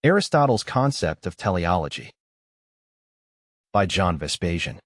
Aristotle's Concept of Teleology by John Vespasian.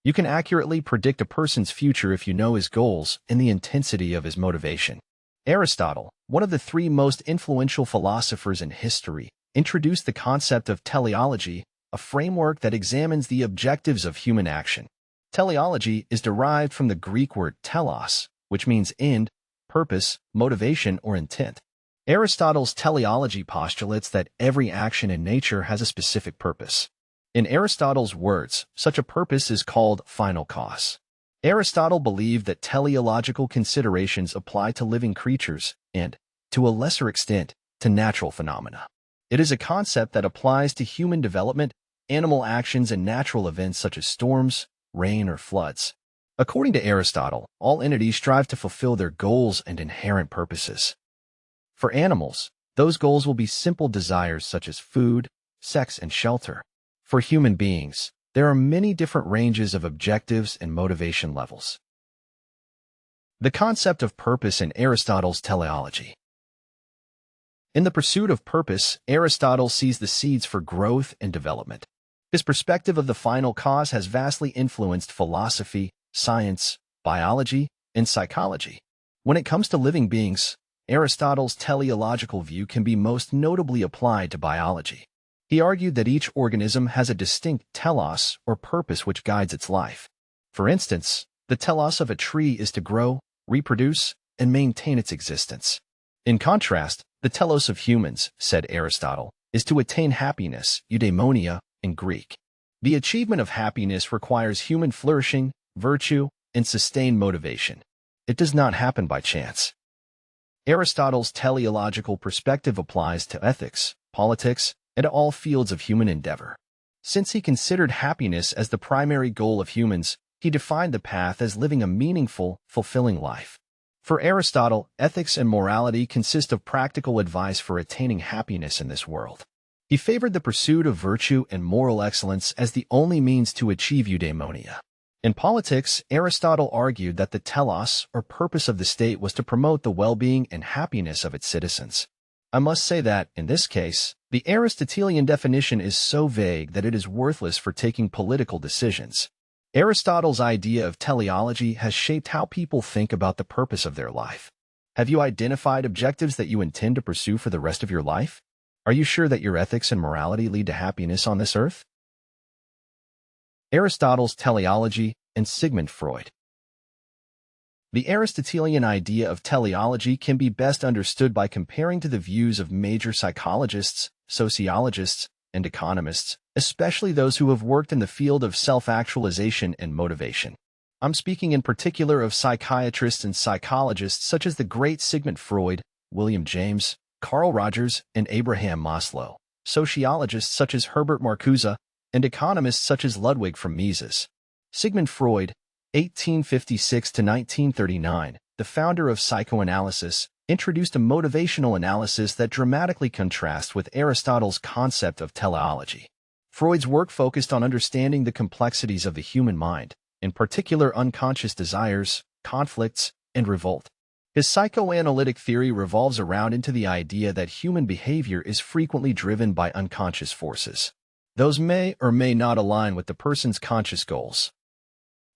You can accurately predict a person's future if you know his goals and the intensity of his motivation. Aristotle, one of the three most influential philosophers in history, introduced the concept of teleology, a framework that examines the objectives of human action. Teleology is derived from the Greek word telos, which means end, purpose, motivation, or intent. Aristotle's teleology postulates that every action in nature has a specific purpose. In Aristotle's words, such a purpose is called final cause. Aristotle believed that teleological considerations apply to living creatures and, to a lesser extent, to natural phenomena. It is a concept that applies to human development, animal actions, and natural events such as storms, rain, or floods. According to Aristotle, all entities strive to fulfill their goals and inherent purposes. For animals, those goals will be simple desires such as food, sex, and shelter. For human beings, there are many different ranges of objectives and motivation levels. The concept of purpose in Aristotle's teleology. In the pursuit of purpose, Aristotle sees the seeds for growth and development. His perspective of the final cause has vastly influenced philosophy, science, biology, and psychology. When it comes to living beings, Aristotle's teleological view can be most notably applied to biology. He argued that each organism has a distinct telos, or purpose, which guides its life. For instance, the telos of a tree is to grow, reproduce, and maintain its existence. In contrast, the telos of humans, said Aristotle, is to attain happiness, eudaimonia, in Greek. The achievement of happiness requires human flourishing, virtue, and sustained motivation. It does not happen by chance. Aristotle's teleological perspective applies to ethics, politics, and to all fields of human endeavor. Since he considered happiness as the primary goal of humans, he defined the path as living a meaningful, fulfilling life. For Aristotle, ethics and morality consist of practical advice for attaining happiness in this world. He favored the pursuit of virtue and moral excellence as the only means to achieve eudaimonia. In politics, Aristotle argued that the telos, or purpose of the state, was to promote the well-being and happiness of its citizens. I must say that, in this case, the Aristotelian definition is so vague that it is worthless for taking political decisions. Aristotle's idea of teleology has shaped how people think about the purpose of their life. Have you identified objectives that you intend to pursue for the rest of your life? Are you sure that your ethics and morality lead to happiness on this earth? Aristotle's teleology and Sigmund Freud. The Aristotelian idea of teleology can be best understood by comparing to the views of major psychologists, sociologists, and economists, especially those who have worked in the field of self-actualization and motivation. I'm speaking in particular of psychiatrists and psychologists such as the great Sigmund Freud, William James, Carl Rogers, and Abraham Maslow, sociologists such as Herbert Marcuse, and economists such as Ludwig von Mises. Sigmund Freud, 1856 to 1939, the founder of psychoanalysis, introduced a motivational analysis that dramatically contrasts with Aristotle's concept of teleology. Freud's work focused on understanding the complexities of the human mind, in particular unconscious desires, conflicts, and revolt. His psychoanalytic theory revolves around into the idea that human behavior is frequently driven by unconscious forces. Those may or may not align with the person's conscious goals.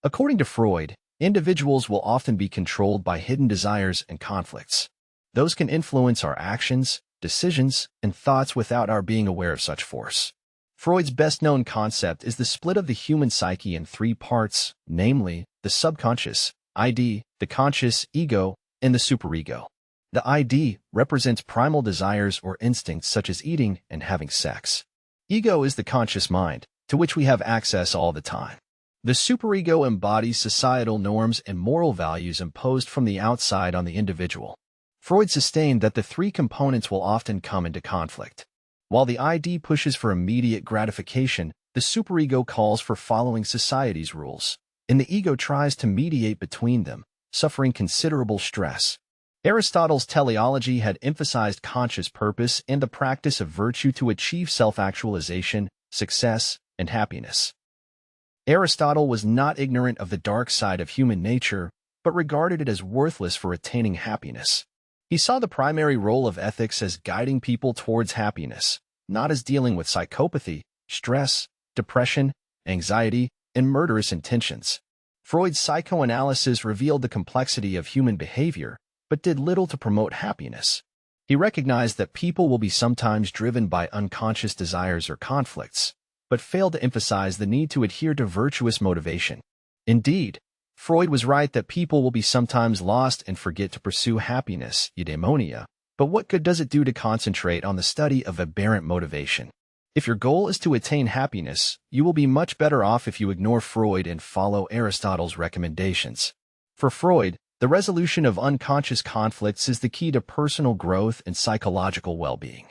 According to Freud, individuals will often be controlled by hidden desires and conflicts. Those can influence our actions, decisions, and thoughts without our being aware of such force. Freud's best-known concept is the split of the human psyche in three parts, namely, the subconscious, ID, the conscious, ego, and the superego. The ID represents primal desires or instincts such as eating and having sex. Ego is the conscious mind, to which we have access all the time. The superego embodies societal norms and moral values imposed from the outside on the individual. Freud sustained that the three components will often come into conflict. While the ID pushes for immediate gratification, the superego calls for following society's rules, and the ego tries to mediate between them, suffering considerable stress. Aristotle's teleology had emphasized conscious purpose and the practice of virtue to achieve self-actualization, success, and happiness. Aristotle was not ignorant of the dark side of human nature, but regarded it as worthless for attaining happiness. He saw the primary role of ethics as guiding people towards happiness, not as dealing with psychopathy, stress, depression, anxiety, and murderous intentions. Freud's psychoanalysis revealed the complexity of human behavior, but did little to promote happiness. He recognized that people will be sometimes driven by unconscious desires or conflicts, but failed to emphasize the need to adhere to virtuous motivation. Indeed, Freud was right that people will be sometimes lost and forget to pursue happiness, eudaimonia, but what good does it do to concentrate on the study of aberrant motivation? If your goal is to attain happiness, you will be much better off if you ignore Freud and follow Aristotle's recommendations. For Freud, the resolution of unconscious conflicts is the key to personal growth and psychological well-being.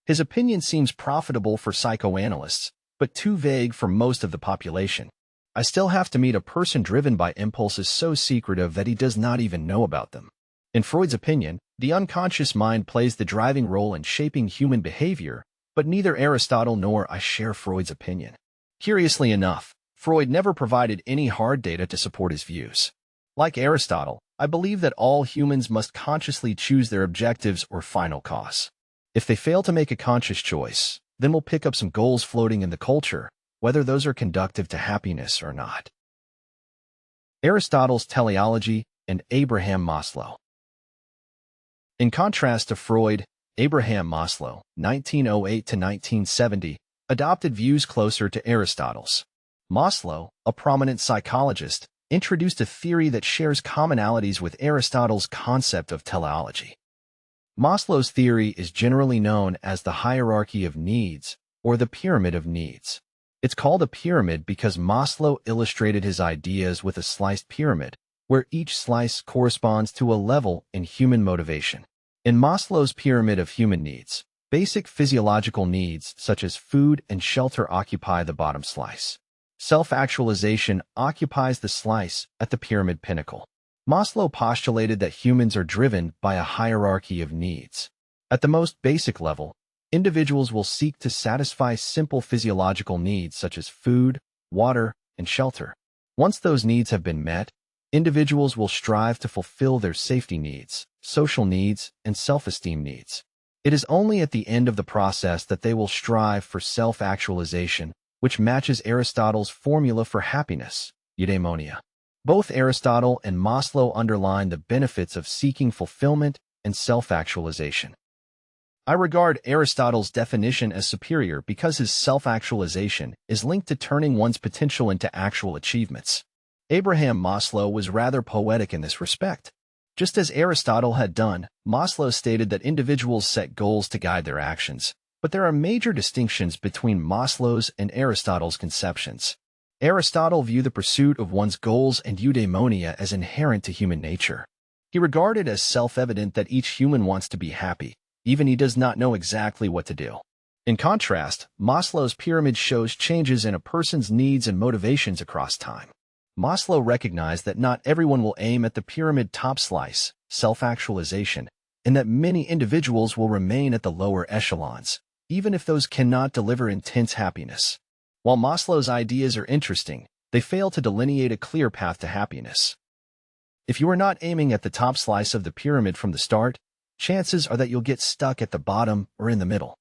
His opinion seems profitable for psychoanalysts, but too vague for most of the population. I still have to meet a person driven by impulses so secretive that he does not even know about them. In Freud's opinion, the unconscious mind plays the driving role in shaping human behavior, but neither Aristotle nor I share Freud's opinion. Curiously enough, Freud never provided any hard data to support his views. Like Aristotle, I believe that all humans must consciously choose their objectives or final cause. If they fail to make a conscious choice, then we'll pick up some goals floating in the culture, whether those are conducive to happiness or not. Aristotle's teleology and Abraham Maslow. In contrast to Freud, Abraham Maslow, 1908 to 1970, adopted views closer to Aristotle's. Maslow, a prominent psychologist, introduced a theory that shares commonalities with Aristotle's concept of teleology. Maslow's theory is generally known as the hierarchy of needs, or the pyramid of needs. It's called a pyramid because Maslow illustrated his ideas with a sliced pyramid, where each slice corresponds to a level in human motivation. In Maslow's pyramid of human needs, basic physiological needs such as food and shelter occupy the bottom slice. Self-actualization occupies the slice at the pyramid pinnacle. Maslow postulated that humans are driven by a hierarchy of needs. At the most basic level, individuals will seek to satisfy simple physiological needs such as food, water, and shelter. Once those needs have been met, individuals will strive to fulfill their safety needs, social needs, and self-esteem needs. It is only at the end of the process that they will strive for self-actualization, which matches Aristotle's formula for happiness, eudaimonia. Both Aristotle and Maslow underline the benefits of seeking fulfillment and self-actualization. I regard Aristotle's definition as superior because his self-actualization is linked to turning one's potential into actual achievements. Abraham Maslow was rather poetic in this respect. Just as Aristotle had done, Maslow stated that individuals set goals to guide their actions, but there are major distinctions between Maslow's and Aristotle's conceptions. Aristotle viewed the pursuit of one's goals and eudaimonia as inherent to human nature. He regarded as self-evident that each human wants to be happy, even he does not know exactly what to do. In contrast, Maslow's pyramid shows changes in a person's needs and motivations across time. Maslow recognized that not everyone will aim at the pyramid top slice, self-actualization, and that many individuals will remain at the lower echelons, even if those cannot deliver intense happiness. While Maslow's ideas are interesting, they fail to delineate a clear path to happiness. If you are not aiming at the top slice of the pyramid from the start, chances are that you'll get stuck at the bottom or in the middle.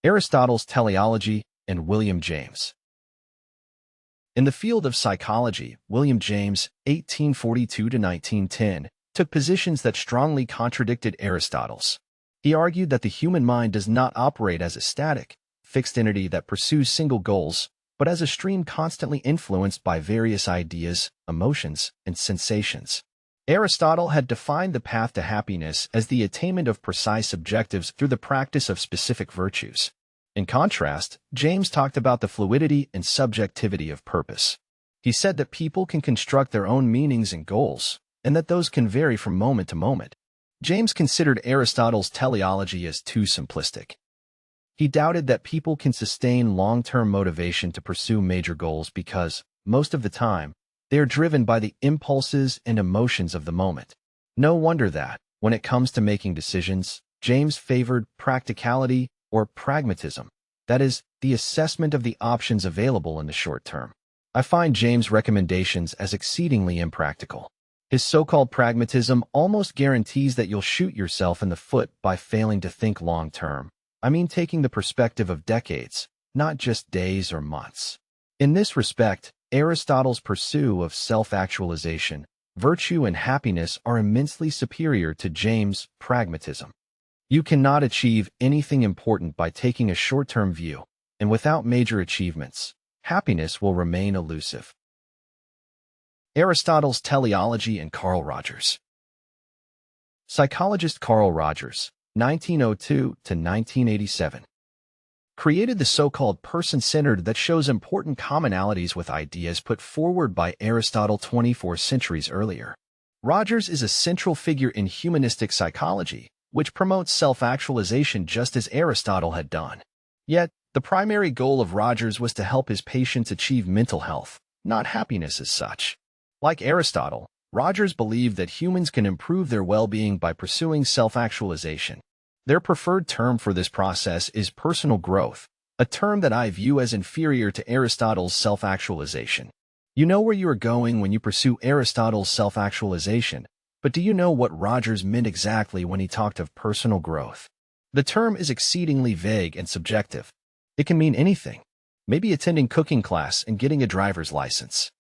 Aristotle's teleology and William James. In the field of psychology, William James, 1842 to 1910, took positions that strongly contradicted Aristotle's. He argued that the human mind does not operate as a static, fixed entity that pursues single goals, but as a stream constantly influenced by various ideas, emotions, and sensations. Aristotle had defined the path to happiness as the attainment of precise objectives through the practice of specific virtues. In contrast, James talked about the fluidity and subjectivity of purpose. He said that people can construct their own meanings and goals, and that those can vary from moment to moment. James considered Aristotle's teleology as too simplistic. He doubted that people can sustain long-term motivation to pursue major goals because, most of the time, they are driven by the impulses and emotions of the moment. No wonder that, when it comes to making decisions, James favored practicality or pragmatism, that is, the assessment of the options available in the short term. I find James' recommendations as exceedingly impractical. His so-called pragmatism almost guarantees that you'll shoot yourself in the foot by failing to think long-term. I mean, taking the perspective of decades, not just days or months. In this respect, Aristotle's pursuit of self-actualization, virtue, and happiness are immensely superior to James' pragmatism. You cannot achieve anything important by taking a short-term view, and without major achievements, happiness will remain elusive. Aristotle's teleology and Carl Rogers. Psychologist Carl Rogers, 1902 to 1987, created the so-called person-centered that shows important commonalities with ideas put forward by Aristotle 24 centuries earlier. Rogers is a central figure in humanistic psychology, which promotes self-actualization just as Aristotle had done. Yet, the primary goal of Rogers was to help his patients achieve mental health, not happiness as such. Like Aristotle, Rogers believed that humans can improve their well-being by pursuing self-actualization. Their preferred term for this process is personal growth, a term that I view as inferior to Aristotle's self-actualization. You know where you are going when you pursue Aristotle's self-actualization, but do you know what Rogers meant exactly when he talked of personal growth? The term is exceedingly vague and subjective. It can mean anything, maybe attending cooking class and getting a driver's license.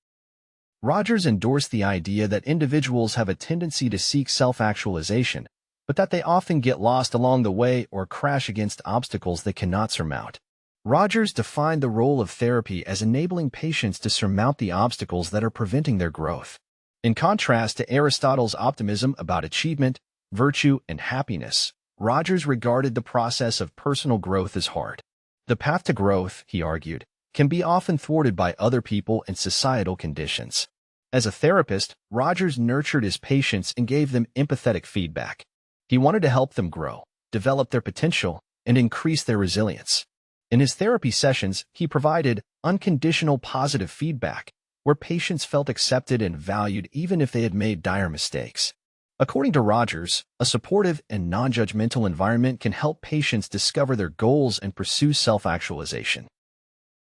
Rogers endorsed the idea that individuals have a tendency to seek self-actualization, but that they often get lost along the way or crash against obstacles they cannot surmount. Rogers defined the role of therapy as enabling patients to surmount the obstacles that are preventing their growth. In contrast to Aristotle's optimism about achievement, virtue, and happiness, Rogers regarded the process of personal growth as hard. The path to growth, he argued, can be often thwarted by other people and societal conditions. As a therapist, Rogers nurtured his patients and gave them empathetic feedback. He wanted to help them grow, develop their potential, and increase their resilience. In his therapy sessions, he provided unconditional positive feedback, where patients felt accepted and valued even if they had made dire mistakes. According to Rogers, a supportive and non-judgmental environment can help patients discover their goals and pursue self-actualization.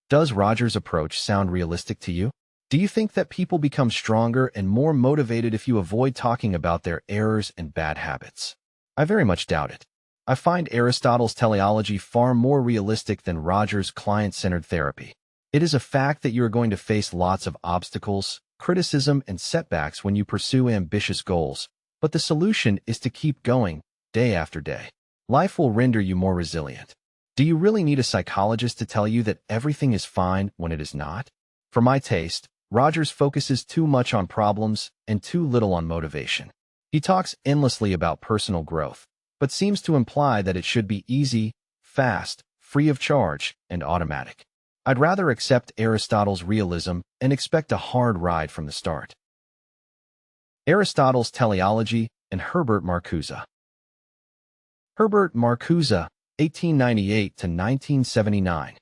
Does Rogers' approach sound realistic to you? Do you think that people become stronger and more motivated if you avoid talking about their errors and bad habits? I very much doubt it. I find Aristotle's teleology far more realistic than Rogers' client-centered therapy. It is a fact that you are going to face lots of obstacles, criticism, and setbacks when you pursue ambitious goals, but the solution is to keep going, day after day. Life will render you more resilient. Do you really need a psychologist to tell you that everything is fine when it is not? For my taste, Rogers focuses too much on problems and too little on motivation. He talks endlessly about personal growth, but seems to imply that it should be easy, fast, free of charge, and automatic. I'd rather accept Aristotle's realism and expect a hard ride from the start. Aristotle's teleology and Herbert Marcuse. Herbert Marcuse, 1898 to 1979,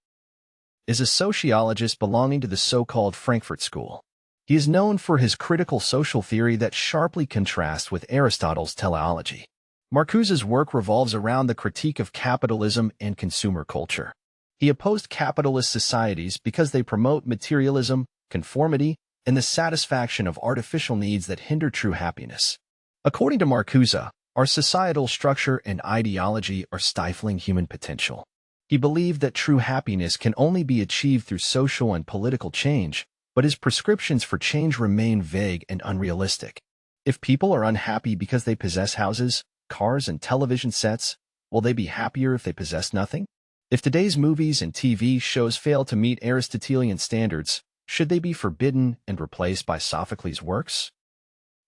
is a sociologist belonging to the so-called Frankfurt School. He is known for his critical social theory that sharply contrasts with Aristotle's teleology. Marcuse's work revolves around the critique of capitalism and consumer culture. He opposed capitalist societies because they promote materialism, conformity, and the satisfaction of artificial needs that hinder true happiness. According to Marcuse, our societal structure and ideology are stifling human potential. He believed that true happiness can only be achieved through social and political change, but his prescriptions for change remain vague and unrealistic. If people are unhappy because they possess houses, cars, and television sets, will they be happier if they possess nothing? If today's movies and TV shows fail to meet Aristotelian standards, should they be forbidden and replaced by Sophocles' works?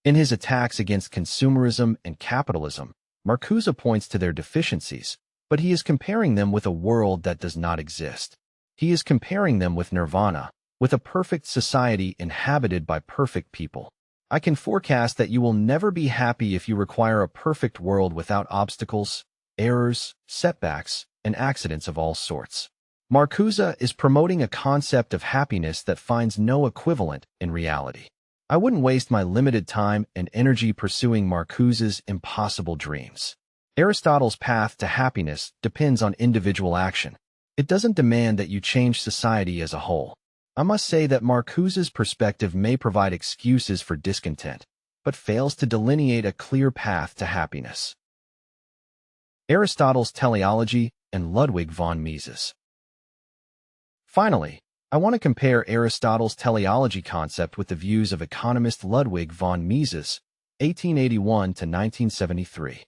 In his attacks against consumerism and capitalism, Marcuse points to their deficiencies, but he is comparing them with a world that does not exist. He is comparing them with nirvana, with a perfect society inhabited by perfect people. I can forecast that you will never be happy if you require a perfect world without obstacles, errors, setbacks, and accidents of all sorts. Marcuse is promoting a concept of happiness that finds no equivalent in reality. I wouldn't waste my limited time and energy pursuing Marcuse's impossible dreams. Aristotle's path to happiness depends on individual action. It doesn't demand that you change society as a whole. I must say that Marcuse's perspective may provide excuses for discontent, but fails to delineate a clear path to happiness. Aristotle's teleology and Ludwig von Mises. Finally, I want to compare Aristotle's teleology concept with the views of economist Ludwig von Mises, 1881 to 1973.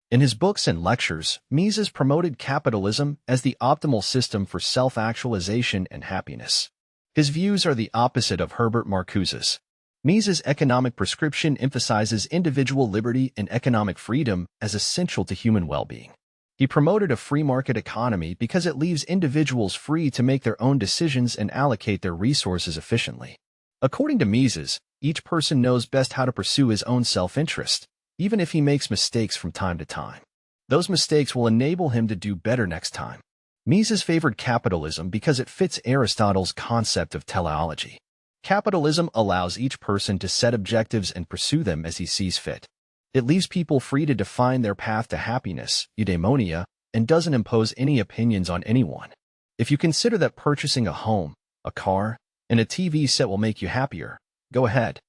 In his books and lectures, Mises promoted capitalism as the optimal system for self-actualization and happiness. His views are the opposite of Herbert Marcuse's. Mises' economic prescription emphasizes individual liberty and economic freedom as essential to human well-being. He promoted a free market economy because it leaves individuals free to make their own decisions and allocate their resources efficiently. According to Mises, each person knows best how to pursue his own self-interest, even if he makes mistakes from time to time. Those mistakes will enable him to do better next time. Mises favored capitalism because it fits Aristotle's concept of teleology. Capitalism allows each person to set objectives and pursue them as he sees fit. It leaves people free to define their path to happiness, eudaimonia, and doesn't impose any opinions on anyone. If you consider that purchasing a home, a car, and a TV set will make you happier, go ahead.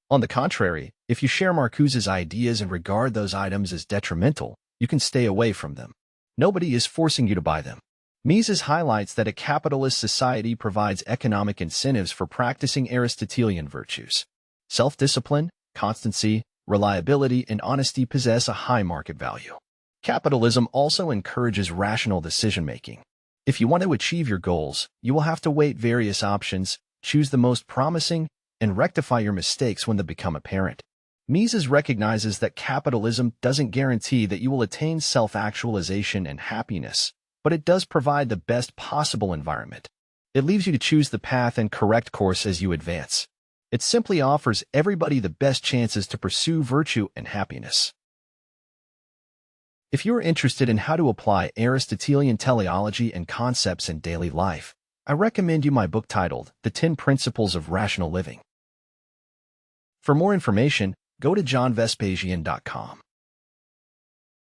On the contrary, if you share Marcuse's ideas and regard those items as detrimental, you can stay away from them. Nobody is forcing you to buy them. Mises highlights that a capitalist society provides economic incentives for practicing Aristotelian virtues. Self-discipline, constancy, reliability, and honesty possess a high market value. Capitalism also encourages rational decision-making. If you want to achieve your goals, you will have to weigh various options, choose the most promising, and rectify your mistakes when they become apparent. Mises recognizes that capitalism doesn't guarantee that you will attain self-actualization and happiness, but it does provide the best possible environment. It leaves you to choose the path and correct course as you advance. It simply offers everybody the best chances to pursue virtue and happiness. If you're interested in how to apply Aristotelian teleology and concepts in daily life, I recommend you my book titled The 10 Principles of Rational Living. For more information, go to johnvespasian.com.